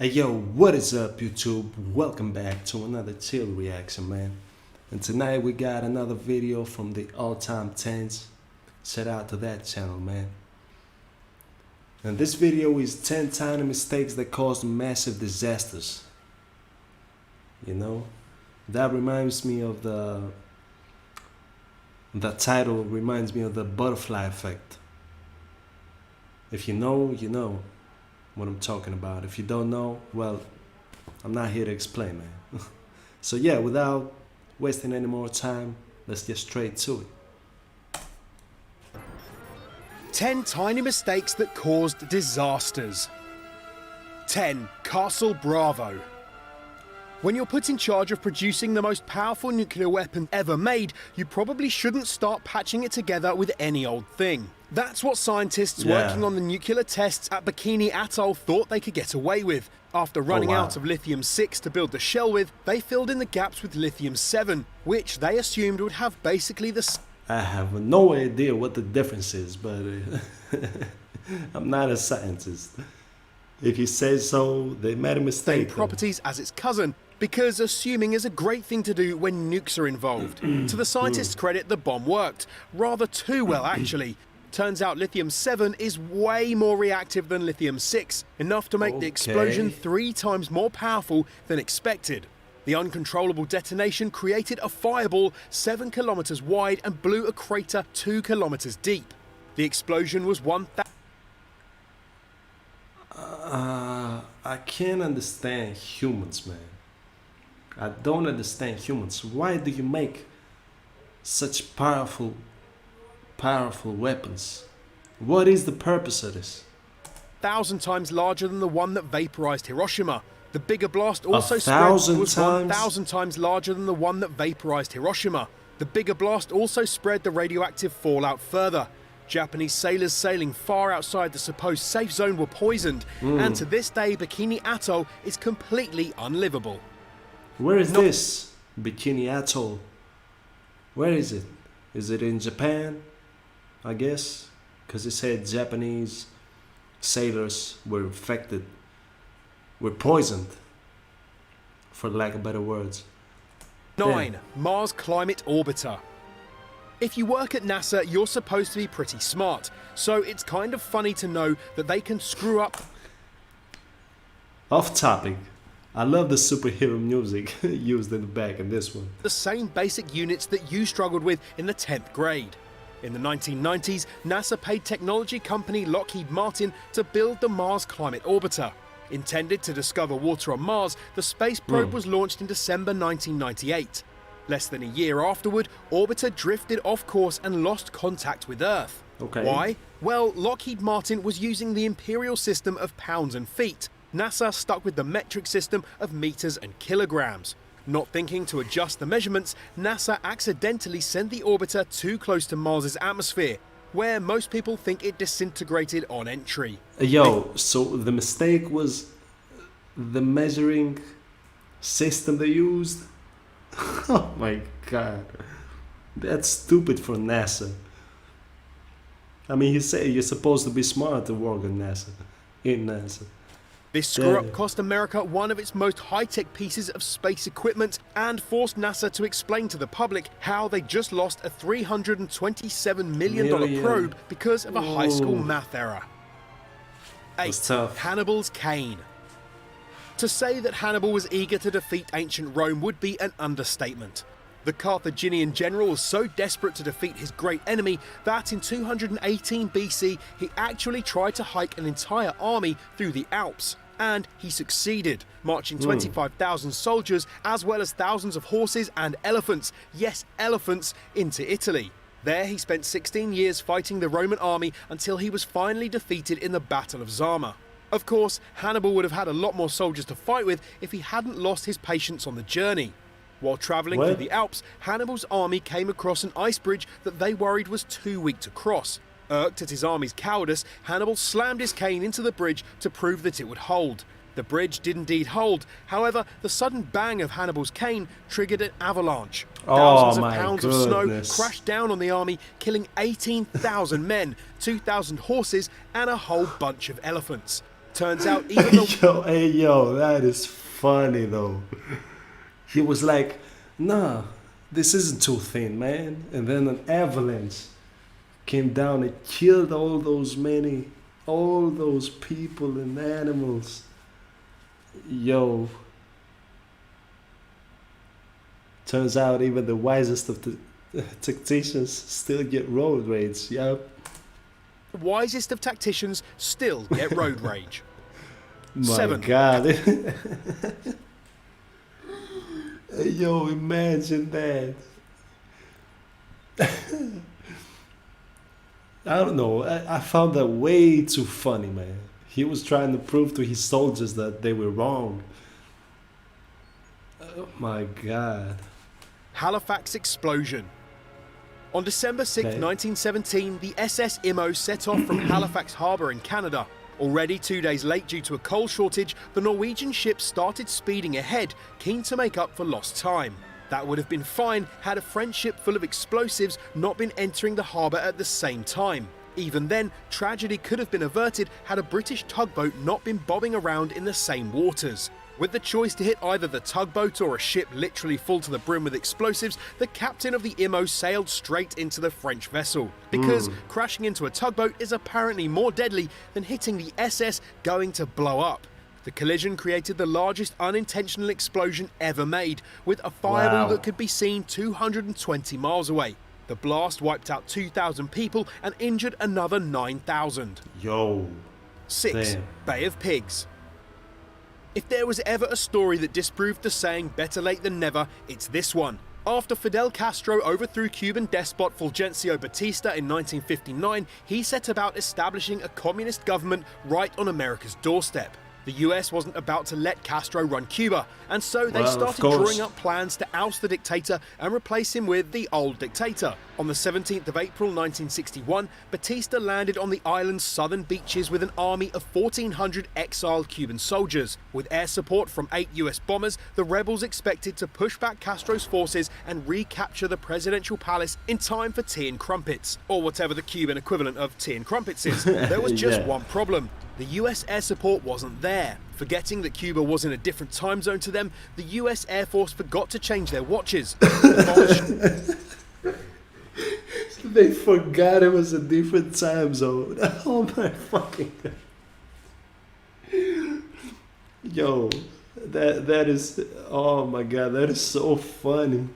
Hey yo, what is up YouTube? Welcome back to another chill reaction, man. And tonight we got another video from the all-time 10s. Shout out to that channel, man. And this video is 10 tiny mistakes that caused massive disasters. You know, that reminds me of the title reminds me of the butterfly effect. If you know, you know what I'm talking about. If you don't know, well, I'm not here to explain, man. So yeah, without wasting any more time, let's get straight to it. 10 tiny mistakes that caused disasters. 10. Castle Bravo. When you're put in charge of producing the most powerful nuclear weapon ever made, you probably shouldn't start patching it together with any old thing. That's what scientists working on the nuclear tests at Bikini Atoll thought they could get away with. After running out of lithium-6 to build the shell with, they filled in the gaps with lithium-7, which they assumed would have basically the I have no idea what the difference is, but I'm not a scientist. If you say so, they made a mistake. same properties as its cousin, because assuming is a great thing to do when nukes are involved. To the scientists' credit, the bomb worked. Rather too well, actually. Turns out lithium-7 is way more reactive than lithium-6, enough to make the explosion 3 times more powerful than expected. The uncontrollable detonation created a fireball 7 kilometers wide and blew a crater 2 kilometers deep. The explosion was 1,000. I can't understand humans, man. I don't understand humans. Why do you make such powerful weapons? What is the purpose of this? 1,000 times larger than the one that vaporized Hiroshima. The bigger blast also 1,000 times larger than the one that vaporized Hiroshima. The bigger blast also spread the radioactive fallout further. Japanese sailors sailing far outside the supposed safe zone were poisoned, and to this day Bikini Atoll is completely unlivable. Where is this Bikini Atoll? Where is it? Is it in Japan? I guess, because it said Japanese sailors were infected, were poisoned, for lack of better words. 9. Mars Climate Orbiter. If you work at NASA, you're supposed to be pretty smart, so it's kind of funny to know that they can screw up. Off topic. I love the superhero music used in the back in this one. The same basic units that you struggled with in the 10th grade. In the 1990s, NASA paid technology company Lockheed Martin to build the Mars Climate Orbiter. Intended to discover water on Mars, the space probe was launched in December 1998. Less than a year afterward, Orbiter drifted off course and lost contact with Earth. Why? Well, Lockheed Martin was using the imperial system of pounds and feet. NASA stuck with the metric system of meters and kilograms. Not thinking to adjust the measurements, NASA accidentally sent the orbiter too close to Mars's atmosphere, where most people think it disintegrated on entry. Yo, so the mistake was the measuring system they used? Oh my god. That's stupid for NASA. I mean, you say you're supposed to be smart to work in NASA. This screw-up cost America one of its most high-tech pieces of space equipment and forced NASA to explain to the public how they just lost a $327 million probe because of a high school math error. 8. Hannibal's cane. To say that Hannibal was eager to defeat ancient Rome would be an understatement. The Carthaginian general was so desperate to defeat his great enemy that in 218 BC he actually tried to hike an entire army through the Alps. And he succeeded, marching 25,000 soldiers as well as thousands of horses and elephants, yes, elephants, into Italy. There he spent 16 years fighting the Roman army until he was finally defeated in the Battle of Zama. Of course, Hannibal would have had a lot more soldiers to fight with if he hadn't lost his patience on the journey. While travelling through the Alps, Hannibal's army came across an ice bridge that they worried was too weak to cross. Irked at his army's cowardice, Hannibal slammed his cane into the bridge to prove that it would hold. The bridge did indeed hold. However, the sudden bang of Hannibal's cane triggered an avalanche. Thousands of pounds of snow crashed down on the army, killing 18,000 men, 2,000 horses, and a whole bunch of elephants. Turns out even though Yo, that is funny though. He was like, nah, this isn't too thin, man. And then an avalanche came down and killed all those people and animals. Yo. Turns out even the wisest of the tacticians still get road rage. Yep. the wisest of tacticians still get road rage. My 7. God. Yo, imagine that. I don't know. I found that way too funny, man. He was trying to prove to his soldiers that they were wrong. Oh my God. Halifax explosion. On December 6, Okay. 1917, the SS Immo set off from Halifax Harbour in Canada. Already 2 days late due to a coal shortage, the Norwegian ship started speeding ahead, keen to make up for lost time. That would have been fine had a French ship full of explosives not been entering the harbour at the same time. Even then, tragedy could have been averted had a British tugboat not been bobbing around in the same waters. With the choice to hit either the tugboat or a ship literally full to the brim with explosives, the captain of the Immo sailed straight into the French vessel. Because crashing into a tugboat is apparently more deadly than hitting the SS going to blow up. The collision created the largest unintentional explosion ever made, with a fireball Wow. that could be seen 220 miles away. The blast wiped out 2,000 people and injured another 9,000. Yo. 6. Damn. Bay of Pigs. If there was ever a story that disproved the saying better late than never, it's this one. After Fidel Castro overthrew Cuban despot Fulgencio Batista in 1959, he set about establishing a communist government right on America's doorstep. The US wasn't about to let Castro run Cuba, and so they Well, of started course. drawing up plans to oust the dictator and replace him with the old dictator. On the 17th of April 1961, Batista landed on the island's southern beaches with an army of 1,400 exiled Cuban soldiers. With air support from 8 US bombers, the rebels expected to push back Castro's forces and recapture the presidential palace in time for tea and crumpets, or whatever the Cuban equivalent of tea and crumpets is. There was just Yeah. one problem. The US air support wasn't there. Forgetting that Cuba was in a different time zone to them, the US Air Force forgot to change their watches. They forgot it was a different time zone. Oh my fucking God. Yo, that is, oh my God, that is so funny.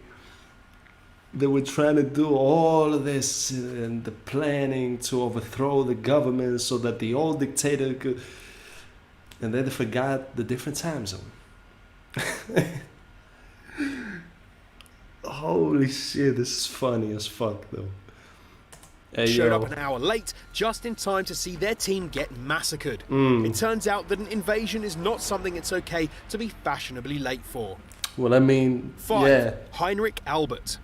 They were trying to do all of this and the planning to overthrow the government so that the old dictator could, and then they forgot the different time zone. Holy shit, this is funny as fuck though. Hey, showed yo. up an hour late, just in time to see their team get massacred. Mm. It turns out that an invasion is not something it's okay to be fashionably late for. Well, I mean, 5. yeah. Heinrich Albert.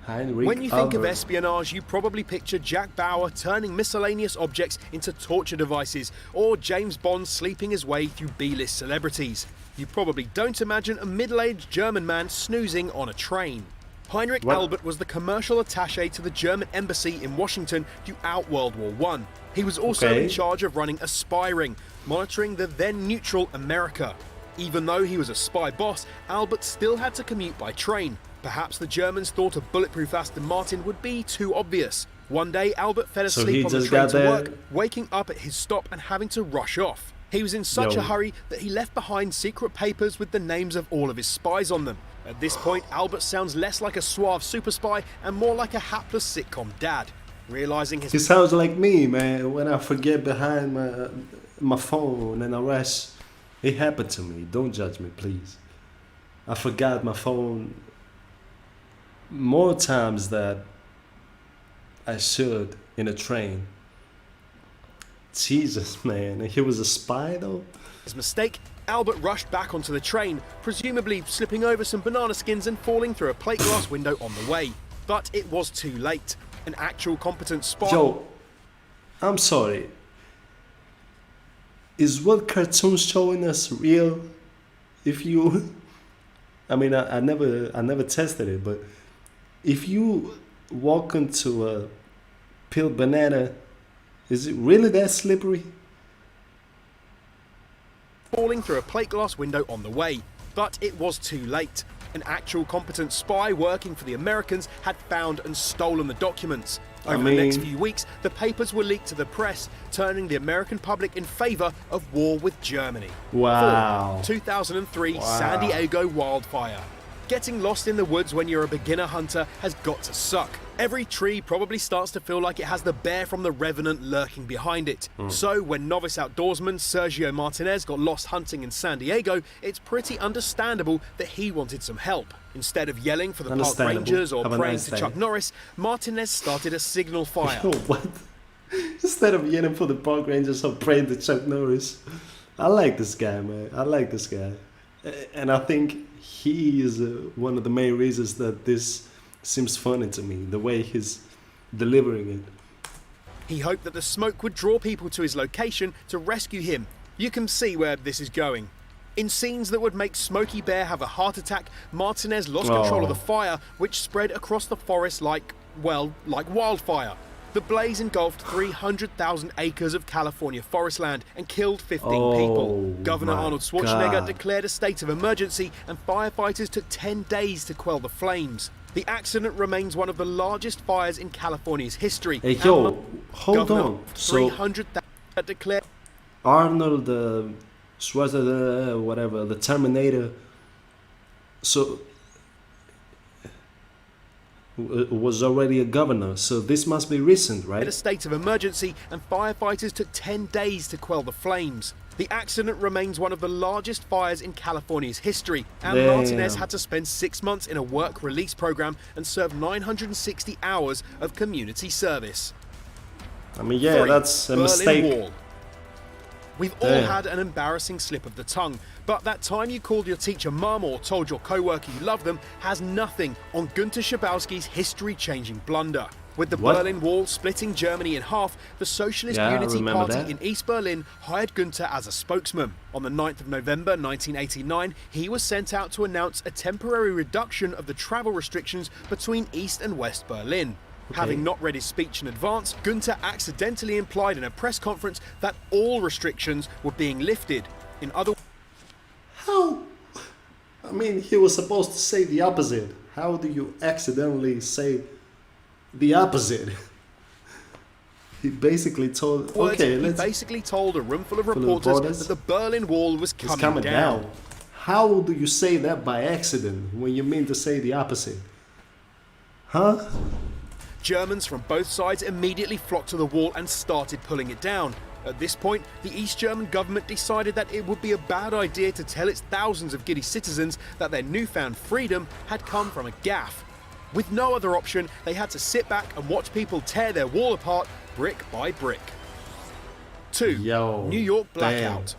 Heinrich When you think of Albert. espionage, you probably picture Jack Bauer turning miscellaneous objects into torture devices, or James Bond sleeping his way through B-list celebrities. You probably don't imagine a middle-aged German man snoozing on a train. Heinrich What? Albert was the commercial attaché to the German embassy in Washington throughout World War I. He was also Okay. in charge of running a spy ring, monitoring the then neutral America. Even though he was a spy boss, Albert still had to commute by train. Perhaps the Germans thought a bulletproof Aston Martin would be too obvious. One day, Albert fell So asleep he on the just train got to there- work, waking up at his stop and having to rush off. He was in such Yo. a hurry that he left behind secret papers with the names of all of his spies on them. At this point, Albert sounds less like a suave super spy and more like a hapless sitcom dad. Realizing his He sounds like me, man. When I forget behind my phone and I rush, it happened to me. Don't judge me, please. I forgot my phone more times that I should in a train. Jesus, man. And he was a spy, though? his mistake, Albert rushed back onto the train, presumably slipping over some banana skins and falling through a plate glass window on the way. But it was too late. An actual competent spy... Yo, I'm sorry. Is what cartoons showing us real? If you, I mean, I never tested it, but if you walk into a peeled banana, is it really that slippery? falling through a plate glass window on the way. But it was too late. An actual competent spy working for the Americans had found and stolen the documents. Over the next few weeks, the papers were leaked to the press, turning the American public in favor of war with Germany. Wow. 2003 San Diego wildfire. Getting lost in the woods when you're a beginner hunter has got to suck. Every tree probably starts to feel like it has the bear from The Revenant lurking behind it. So when novice outdoorsman Sergio Martinez got lost hunting in San Diego, it's pretty understandable that he wanted some help. Instead of yelling for the park rangers or praying to Chuck Norris, Martinez started a signal fire. What? Instead of yelling for the park rangers or praying to Chuck Norris. I like this guy, man. I like this guy. And I think he is one of the main reasons that this seems funny to me, the way he's delivering it. He hoped that the smoke would draw people to his location to rescue him. You can see where this is going. In scenes that would make Smokey Bear have a heart attack, Martinez lost control of the fire, which spread across the forest like wildfire. The blaze engulfed 300,000 acres of California forest land and killed 15 people. Governor Arnold Schwarzenegger declared a state of emergency, and firefighters took 10 days to quell the flames. The accident remains one of the largest fires in California's history. Hey, yo, hold on. So 300,000 declared. Arnold Schwarzenegger, whatever, the Terminator. So was already a governor, so this must be recent, right? A state of emergency, and firefighters took 10 days to quell the flames. The accident remains one of the largest fires in California's history, and Martinez had to spend 6 months in a work release program and serve 960 hours of community service. I mean, yeah, that's a mistake. Wall. We've all had an embarrassing slip of the tongue, but that time you called your teacher mum or told your co-worker you love them has nothing on Gunter Schabowski's history-changing blunder. With the Berlin Wall splitting Germany in half, the Socialist Unity Party in East Berlin hired Gunter as a spokesman. On the 9th of November 1989, he was sent out to announce a temporary reduction of the travel restrictions between East and West Berlin. Having not read his speech in advance, Gunter accidentally implied in a press conference that all restrictions were being lifted. In other words, how? I mean, he was supposed to say the opposite. How do you accidentally say the opposite? He basically told he basically told a room full of reporters that the Berlin Wall was coming down. How do you say that by accident when you mean to say the opposite? Huh? Germans from both sides immediately flocked to the wall and started pulling it down. At this point, the East German government decided that it would be a bad idea to tell its thousands of giddy citizens that their newfound freedom had come from a gaffe. With no other option, they had to sit back and watch people tear their wall apart brick by brick. 2. New York blackout.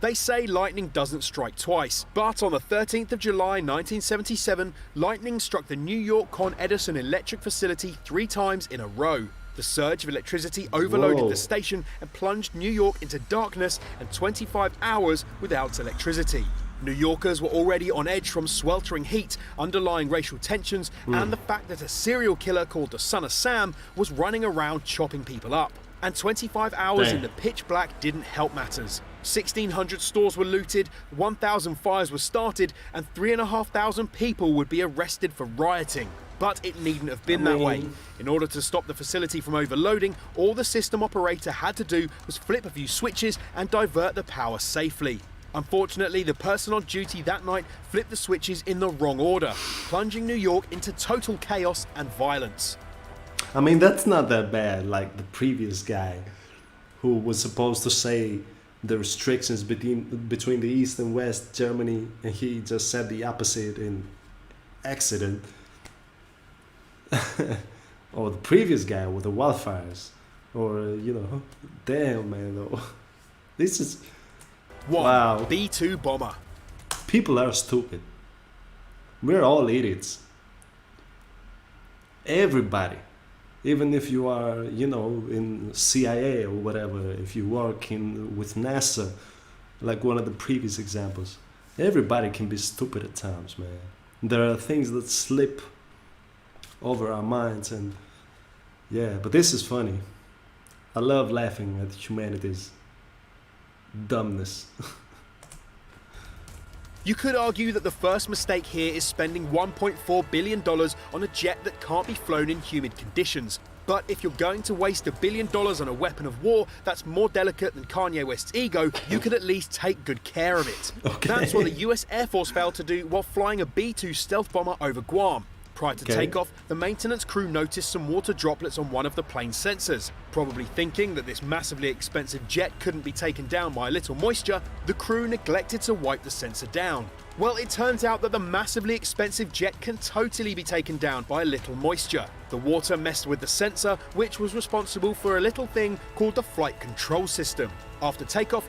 They say lightning doesn't strike twice, but on the 13th of July 1977, lightning struck the New York Con Edison electric facility 3 times in a row. The surge of electricity overloaded the station and plunged New York into darkness and 25 hours without electricity. New Yorkers were already on edge from sweltering heat, underlying racial tensions, and the fact that a serial killer called the Son of Sam was running around chopping people up. And 25 hours in the pitch black didn't help matters. 1,600 stores were looted, 1,000 fires were started, and 3,500 people would be arrested for rioting. But it needn't have been that way. In order to stop the facility from overloading, all the system operator had to do was flip a few switches and divert the power safely. Unfortunately, the person on duty that night flipped the switches in the wrong order, plunging New York into total chaos and violence. I mean, that's not that bad, like the previous guy who was supposed to say the restrictions between the East and West Germany, and he just said the opposite in accident. Or the previous guy with the wildfires. Or, damn, man, though. This is... 1. Wow. B-2 bomber. People are stupid. We're all idiots. Everybody. Even if you are, in CIA or whatever, if you work with NASA, like one of the previous examples, everybody can be stupid at times, man. There are things that slip over our minds, and but this is funny. I love laughing at humanity's dumbness. You could argue that the first mistake here is spending $1.4 billion on a jet that can't be flown in humid conditions. But if you're going to waste $1 billion on a weapon of war that's more delicate than Kanye West's ego, you could at least take good care of it. Okay. That's what the US Air Force failed to do while flying a B-2 stealth bomber over Guam. Prior to takeoff, the maintenance crew noticed some water droplets on one of the plane's sensors. Probably thinking that this massively expensive jet couldn't be taken down by a little moisture, the crew neglected to wipe the sensor down. Well, it turns out that the massively expensive jet can totally be taken down by a little moisture. The water messed with the sensor, which was responsible for a little thing called the flight control system. After takeoff,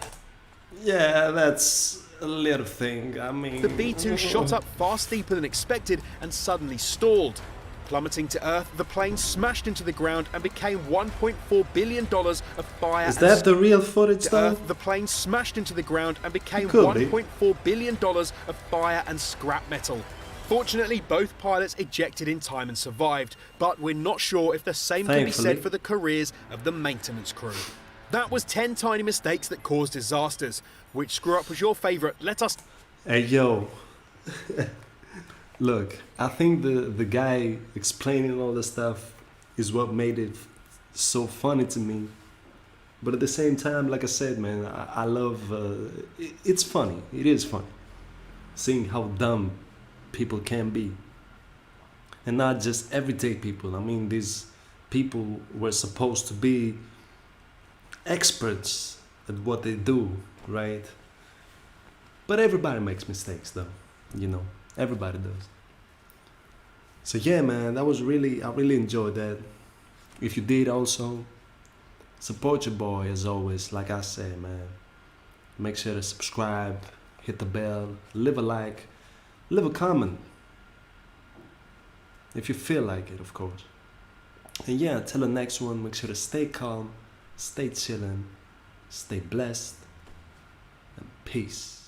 Yeah, that's a little thing. I mean, the B-2 shot up far steeper than expected and suddenly stalled. Plummeting to Earth, the plane smashed into the ground and became $1.4 billion of fire. Is that the real footage to though? Earth, the plane smashed into the ground and became Could be. $1.4 billion of fire and scrap metal. Fortunately, both pilots ejected in time and survived, but we're not sure if the same can be Thankfully. said for the careers of the maintenance crew. That was 10 tiny mistakes that cause disasters. Which screw up was your favourite? Let us... Hey yo, look, I think the guy explaining all the stuff is what made it so funny to me. But at the same time, like I said, man, I love, it's funny, it is funny, seeing how dumb people can be. And not just everyday people, I mean these people were supposed to be experts at what they do, right? But everybody makes mistakes though, you know, everybody does. So yeah, man, I really enjoyed that. If you did also, support your boy as always, like I said, man. Make sure to subscribe, hit the bell, leave a like, leave a comment. If you feel like it, of course. And yeah, till the next one, make sure to stay calm, stay chillin', stay blessed, and peace.